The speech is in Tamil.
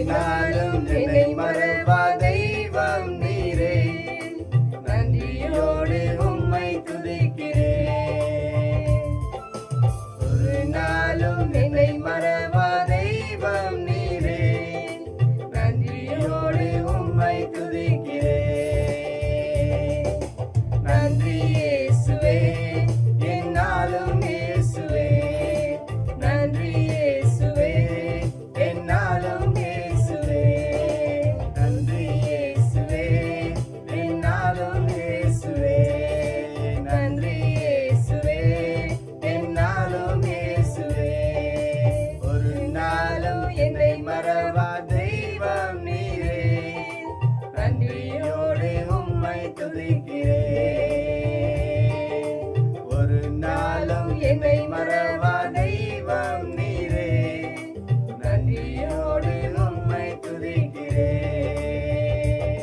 நாளும் என்னை மறவா தெய்வம் நீரே, நன்றியோடு உம்மை துதிக்கிறேன். ஒரு நாளும் என்னை மறவா தெய்வம் நீரே, நன்றியோடு உம்மை துதிக்கிறேன். நன்றி இயேசுவே, என்னாலும் இயேசுவே, நன்றி இயேசுவே, என்னாலும் இயேசுவே, நன்றி இயேசுவே, என்னாலும் இயேசுவே, நன்றி இயேசுவே, என்னாலும் இயேசுவே. ஒரு நாளும் என்னை மறவா தெய்வம் நீரே, நன்றியோடு உம்மை துதிக்கிறேன். ஒரு நாளும் என்னை மறவா தெய்வம் நீரே, நன்றியோடு